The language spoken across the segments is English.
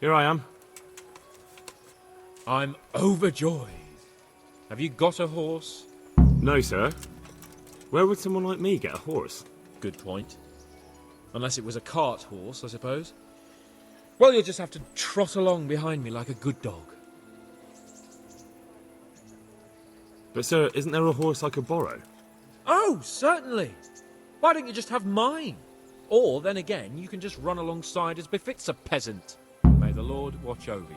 Here I am. I'm overjoyed. Have you got a horse? No, sir. Where would someone like me get a horse? Good point. Unless it was a cart horse, I suppose. Well, you'll just have to trot along behind me like a good dog. But, sir, isn't there a horse I could borrow? Oh, certainly. Why don't you just have mine? Or, then again, you can just run alongside as befits a peasant. May the Lord watch over you.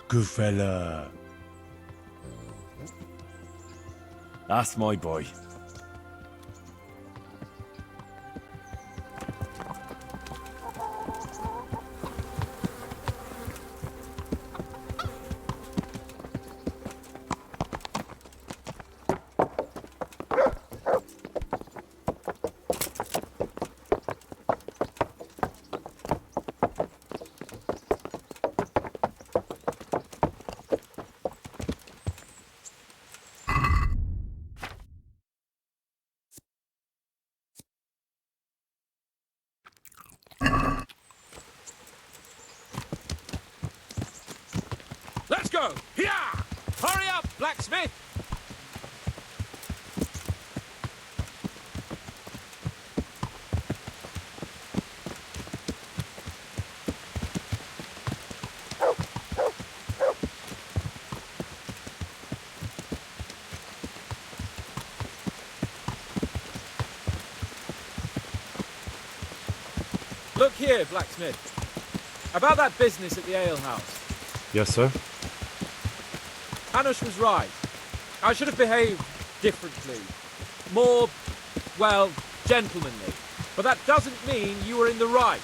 Good fella. That's my boy. Let's go! Here! Hurry up, blacksmith! Look here, blacksmith. About that business at the alehouse. Yes, sir. Hanush was right. I should have behaved differently. More, well, gentlemanly. But that doesn't mean you were in the right.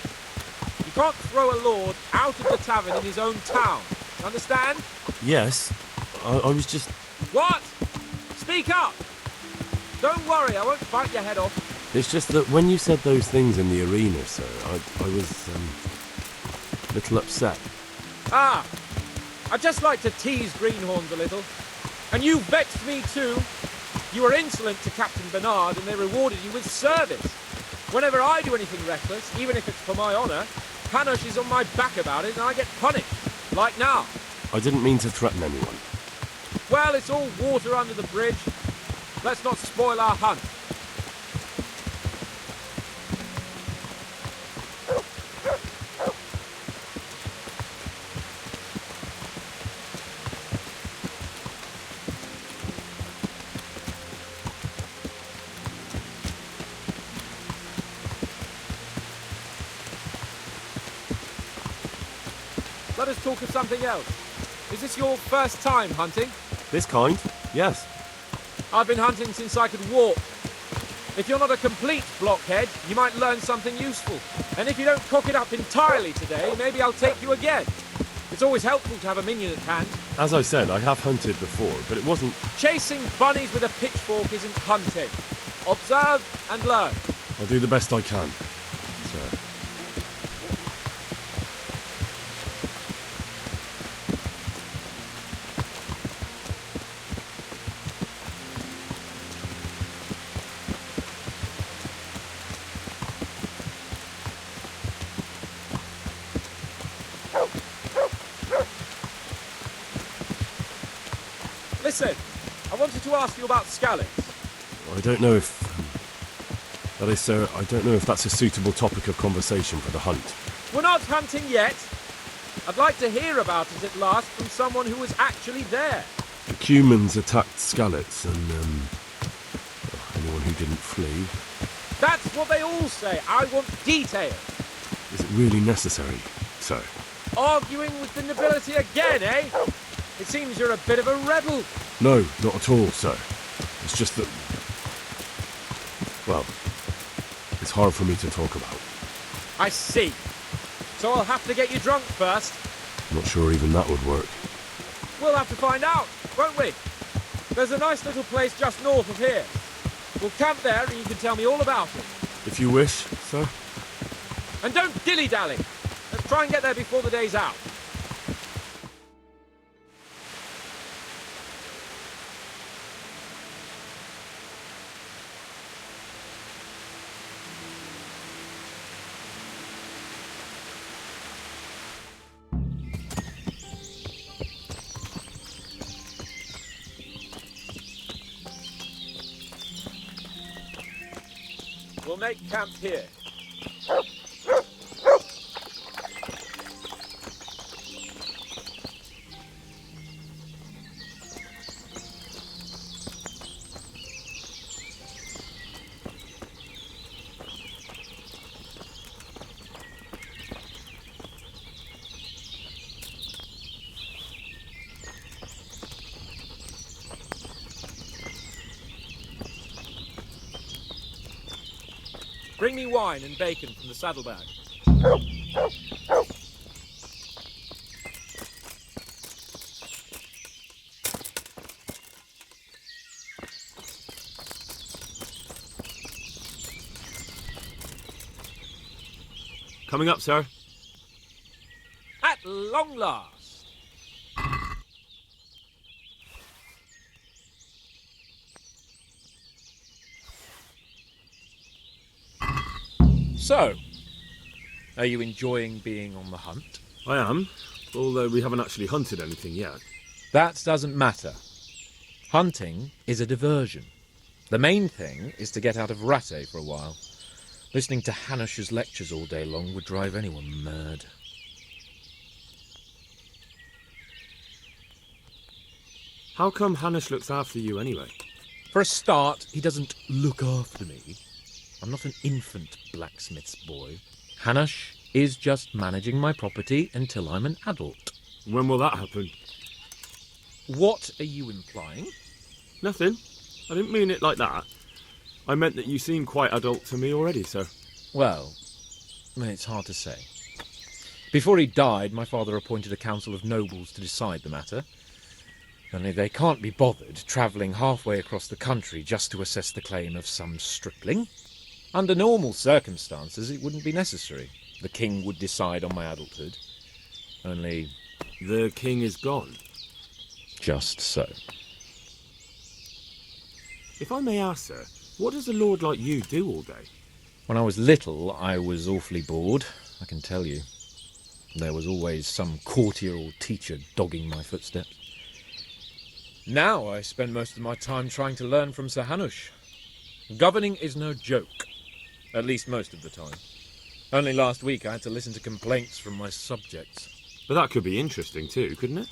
You can't throw a lord out of the tavern in his own town. Understand? Yes, I was just... What? Speak up! Don't worry, I won't bite your head off. It's just that when you said those things in the arena, sir, I was, a little upset. Ah! I just like to tease greenhorns a little. And you vexed me too. You were insolent to Captain Bernard and they rewarded you with service. Whenever I do anything reckless, even if it's for my honour, Hanush is on my back about it and I get punished. Like now. I didn't mean to threaten anyone. Well, it's all water under the bridge. Let's not spoil our hunt. Let us talk of something else. Is this your first time hunting? This kind? Yes. I've been hunting since I could walk. If you're not a complete blockhead, you might learn something useful. And if you don't cock it up entirely today, maybe I'll take you again. It's always helpful to have a minion at hand. As I said, I have hunted before, but it wasn't... Chasing bunnies with a pitchfork isn't hunting. Observe and learn. I'll do the best I can, sir. Listen, I wanted to ask you about scallops. I don't know if... that is, sir, I don't know if that's a suitable topic of conversation for the hunt. We're not hunting yet. I'd like to hear about it at last from someone who was actually there. The Cumans attacked Skallets and, anyone who didn't flee. That's what they all say. I want detail. Is it really necessary, sir? Arguing with the nobility again, eh? It seems you're a bit of a rebel. No, not at all, sir. It's just that... well, it's hard for me to talk about. I see. So I'll have to get you drunk first. I'm not sure even that would work. We'll have to find out, won't we? There's a nice little place just north of here. We'll camp there and you can tell me all about it. If you wish, sir. And don't dilly-dally. Let's try and get there before the day's out. make camp here. Bring me wine and bacon from the saddlebag. Coming up, sir. At long last. So, are you enjoying being on the hunt? I am, although we haven't actually hunted anything yet. That doesn't matter. Hunting is a diversion. The main thing is to get out of Rattay for a while. Listening to Hanush's lectures all day long would drive anyone mad. How come Hanush looks after you anyway? For a start, he doesn't look after me. I'm not an infant blacksmith's boy. Hanush is just managing my property until I'm an adult. When will that happen? What are you implying? Nothing. I didn't mean it like that. I meant that you seem quite adult to me already, sir. Well, it's hard to say. Before he died, my father appointed a council of nobles to decide the matter. Only they can't be bothered travelling halfway across the country just to assess the claim of some stripling. Under normal circumstances, it wouldn't be necessary. The king would decide on my adulthood. Only... The king is gone. just so. If I may ask, sir, what does a lord like you do all day? When I was little, I was awfully bored, I can tell you. There was always some courtier or teacher dogging my footsteps. Now I spend most of my time trying to learn from Sir Hanush. Governing is no joke. At least most of the time. Only last week I had to listen to complaints from my subjects. But that could be interesting too, couldn't it?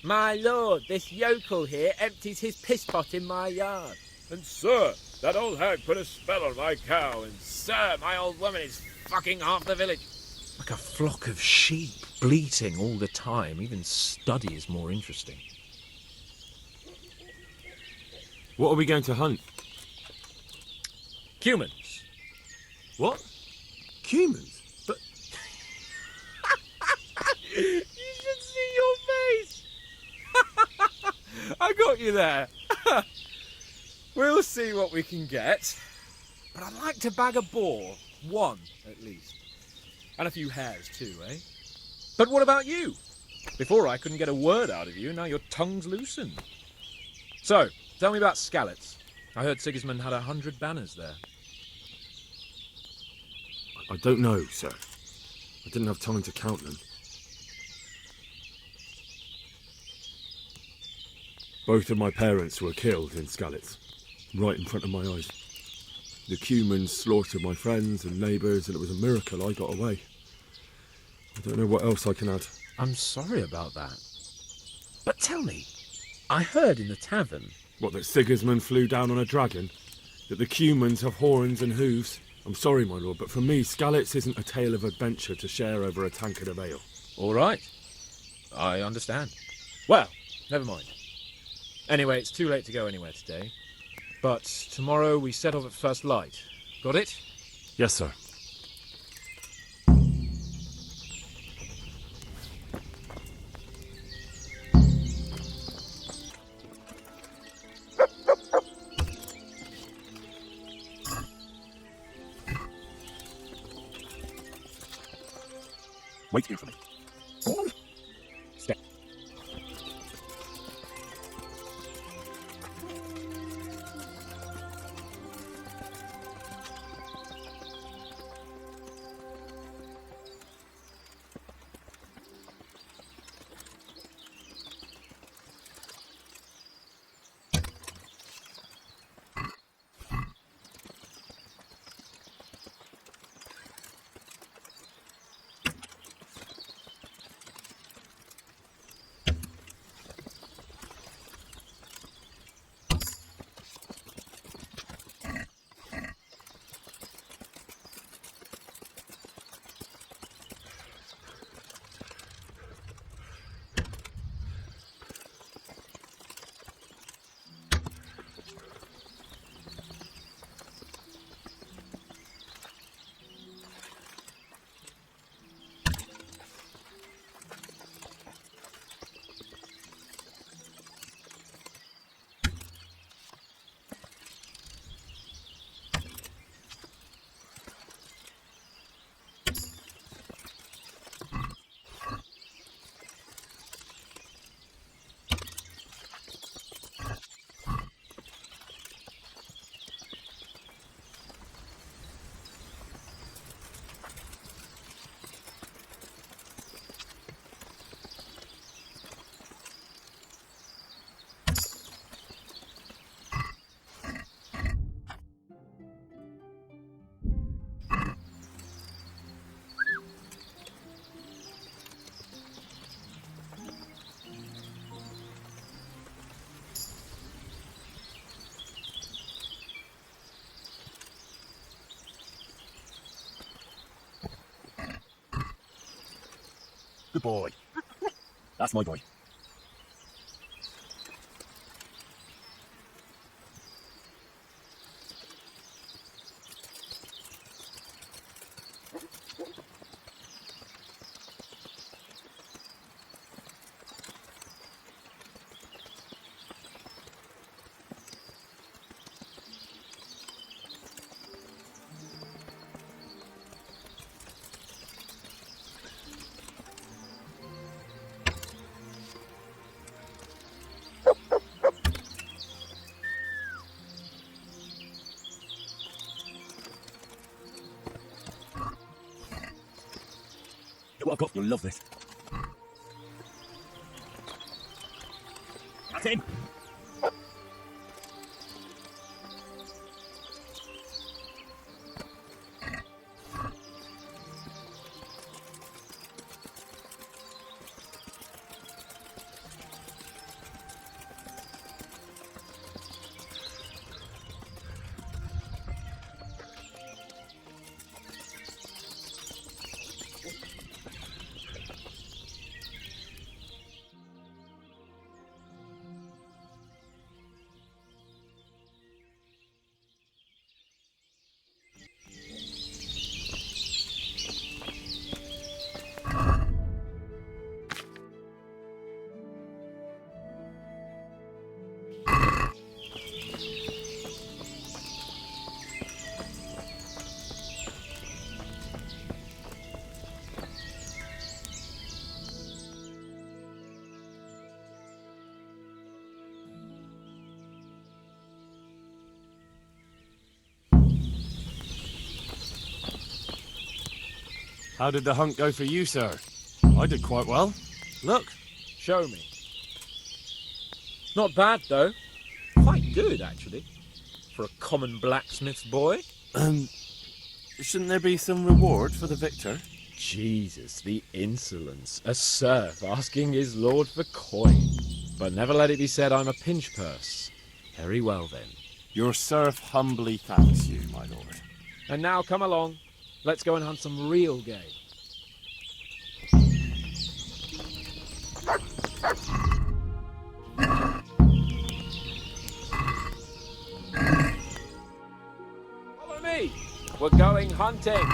My lord, this yokel here empties his piss pot in my yard. And sir, that old hag put a spell on my cow, and sir, my old woman is fucking half the village. Like a flock of sheep, bleating all the time. Even study is more interesting. What are we going to hunt? Humans. What? Humans? But You should see your face! I got you there. We'll see what we can get. But I'd like to bag a boar. One, at least. And a few hares too, eh? But what about you? Before I couldn't get a word out of you, now your tongue's loosened. So, tell me about Skalitz. I heard Sigismund had 100 banners there. I don't know, sir. I didn't have time to count them. Both of my parents were killed in Skalitz, right in front of my eyes. The Cumans slaughtered my friends and neighbours, and it was a miracle I got away. I don't know what else I can add. I'm sorry about that. But tell me, I heard in the tavern... What, that Sigismund flew down on a dragon? That the Cumans have horns and hooves? I'm sorry, my lord, but for me, Skalitz isn't a tale of adventure to share over a tankard of ale. All right. I understand. Well, never mind. Anyway, it's too late to go anywhere today. But tomorrow we set off at first light. Got it? Yes, sir. Wait here for me. Stay. Good boy. That's my boy. Look what I've got. You'll love this. That's him. How did the hunt go for you, sir? I did quite well. Look. Show me. Not bad, though. Quite good, actually. For a common blacksmith's boy. Shouldn't there be some reward for the victor? Jesus, the insolence. A serf asking his lord for coin. But never let it be said I'm a pinch purse. Very well, then. Your serf humbly thanks you, my lord. And now come along. Let's go and hunt some real game. Follow me. We're going hunting.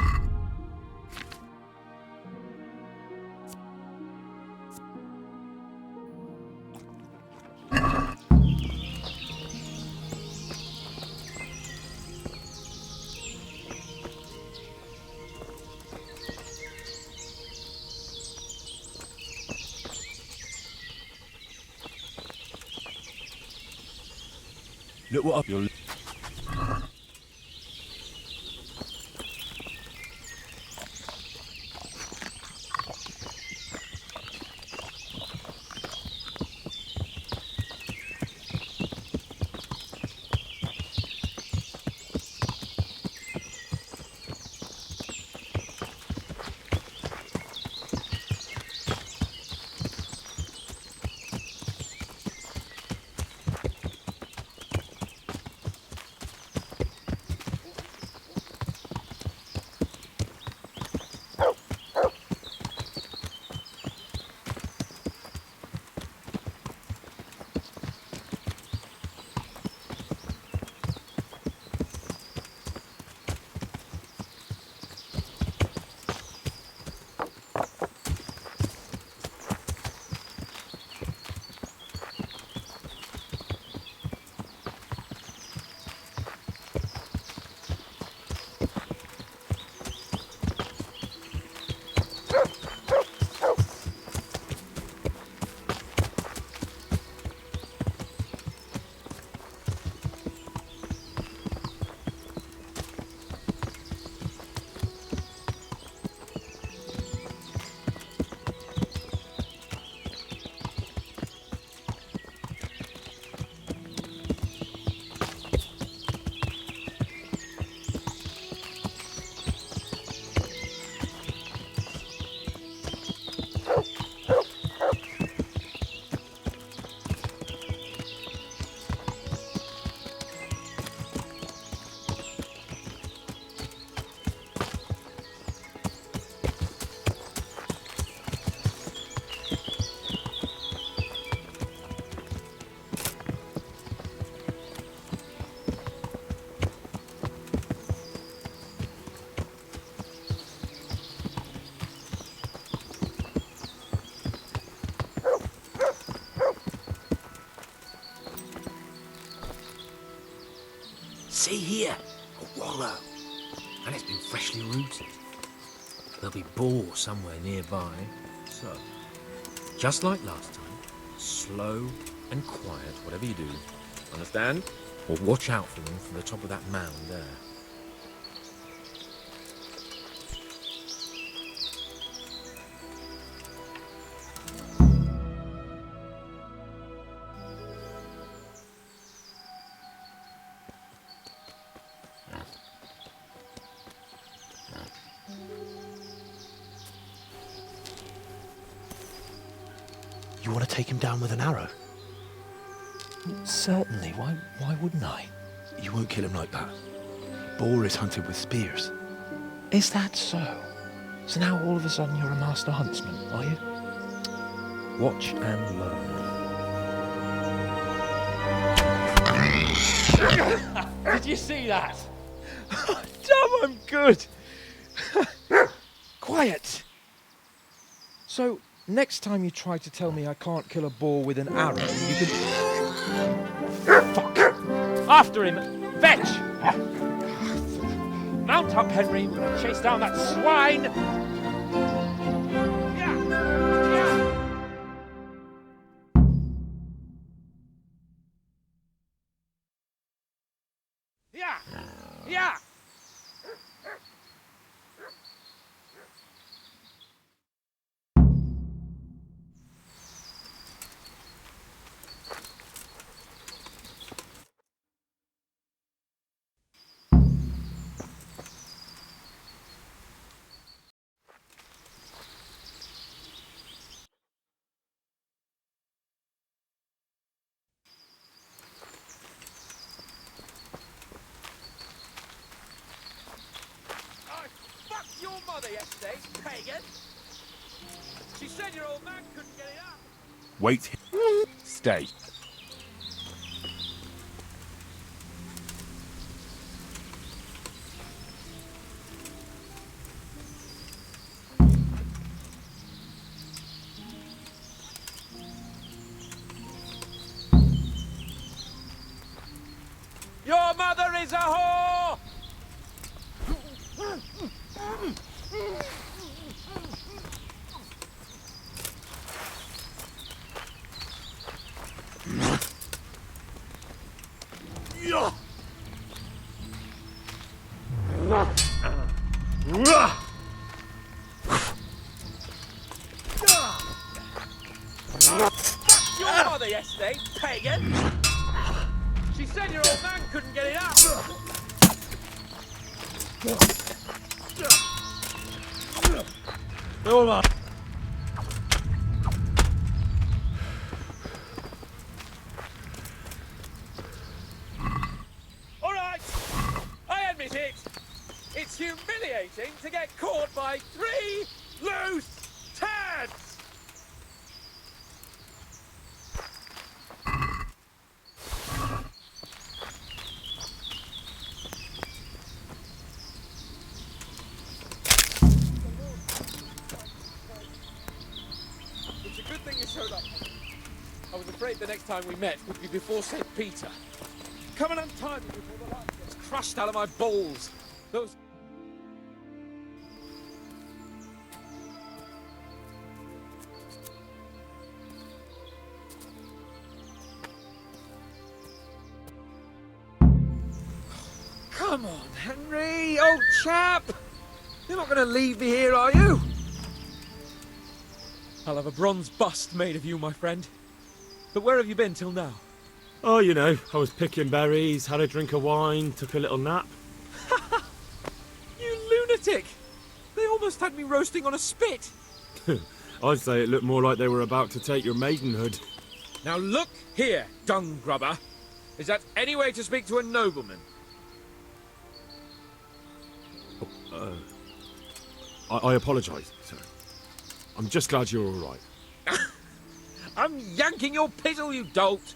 Look what up your... uprooted. There'll be boar somewhere nearby. So, just like last time, slow and quiet, whatever you do. Understand? Or watch out for them from the top of that mound there. You want to take him down with an arrow? Certainly, why wouldn't I? You won't kill him like that. Boar is hunted with spears. Is that so? So now all of a sudden you're a master huntsman, are you? Watch and learn. Did you see that? Damn, I'm good. Quiet. So, next time you try to tell me I can't kill a boar with an arrow, you can... Fuck! After him! Fetch! Mount up, Henry. We're gonna chase down that swine! Yeah! Yeah! Yeah! Yeah! Your mother yesterday, pagan. She said your old man couldn't get it up. Wait. Stay. Your mother is a whore! Your mother yesterday, pagan. She said your old man couldn't get it up. Hold on. All right, I admit it. It's humiliating to get caught by 3 loose turds. It's a good thing you showed up. I was afraid the next time we met would be before St. Peter. Come and untie me before the light gets crushed out of my balls. Those... Come on, Henry, old chap. You're not going to leave me here, are you? I'll have a bronze bust made of you, my friend. But where have you been till now? Oh, you know, I was picking berries, had a drink of wine, took a little nap. You lunatic! They almost had me roasting on a spit. I'd say it looked more like they were about to take your maidenhood. Now look here, dung grubber. Is that any way to speak to a nobleman? I apologise, sir. I'm just glad you're all right. I'm yanking your pizzle, you dolt.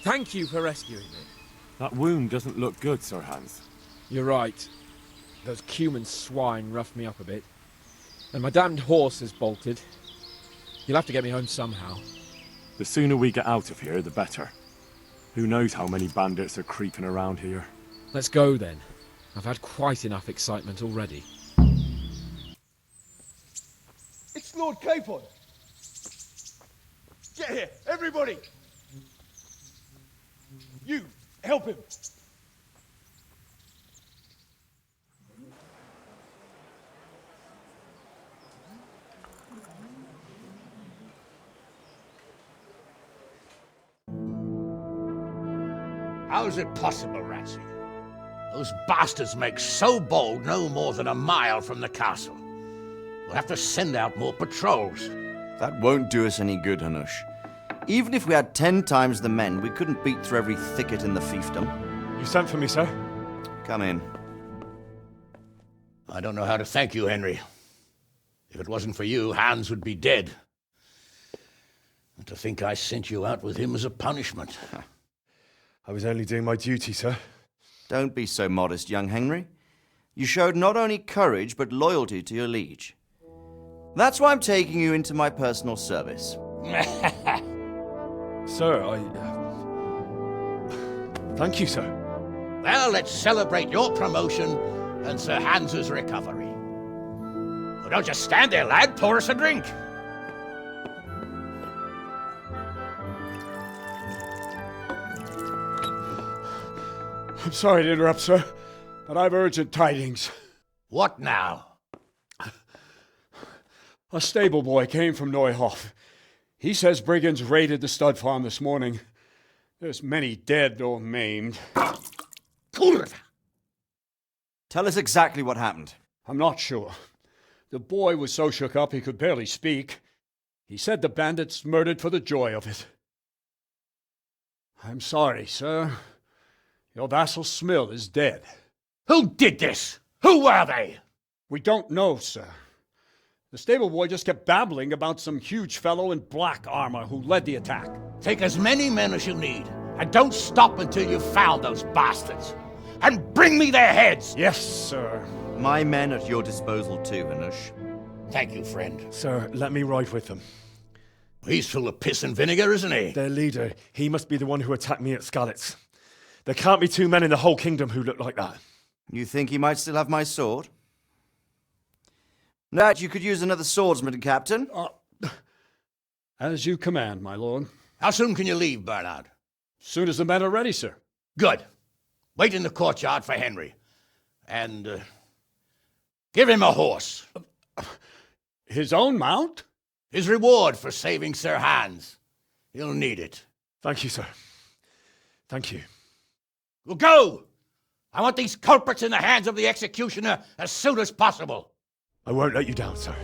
Thank you for rescuing me. That wound doesn't look good, Sir Hans. You're right. Those cumin swine roughed me up a bit. And my damned horse has bolted. You'll have to get me home somehow. The sooner we get out of here, the better. Who knows how many bandits are creeping around here. Let's go then. I've had quite enough excitement already. Lord Capon. Get here, everybody. You, help him. How is it possible, Rattay? Those bastards make so bold no more than a mile from the castle. We'll have to send out more patrols. That won't do us any good, Hanush. Even if we had 10 times the men, we couldn't beat through every thicket in the fiefdom. You sent for me, sir? Come in. I don't know how to thank you, Henry. If it wasn't for you, Hans would be dead. And to think I sent you out with him as a punishment. I was only doing my duty, sir. Don't be so modest, young Henry. You showed not only courage, but loyalty to your liege. That's why I'm taking you into my personal service. Sir, thank you, sir. Well, let's celebrate your promotion and Sir Hans's recovery. Well, don't just stand there, lad. Pour us a drink. I'm sorry to interrupt, sir, but I've urgent tidings. What now? A stable boy came from Neuhof. He says brigands raided the stud farm this morning. There's many dead or maimed. Kurva! Tell us exactly what happened. I'm not sure. The boy was so shook up he could barely speak. He said the bandits murdered for the joy of it. I'm sorry, sir. Your vassal Smill is dead. Who did this? Who were they? We don't know, sir. The stable boy just kept babbling about some huge fellow in black armor who led the attack. Take as many men as you need, and don't stop until you've found those bastards. And bring me their heads! Yes, sir. My men at your disposal too, Hanush. Thank you, friend. Sir, let me ride with them. He's full of piss and vinegar, isn't he? Their leader, he must be the one who attacked me at Skalitz. There can't be 2 men in the whole kingdom who look like that. You think he might still have my sword? That you could use another swordsman, Captain. As you command, my lord. How soon can you leave, Bernard? Soon as the men are ready, sir. Good. Wait in the courtyard for Henry. And, give him a horse. His own mount? His reward for saving Sir Hans. He'll need it. Thank you, sir. Thank you. Well, go! I want these culprits in the hands of the executioner as soon as possible. I won't let you down, sir.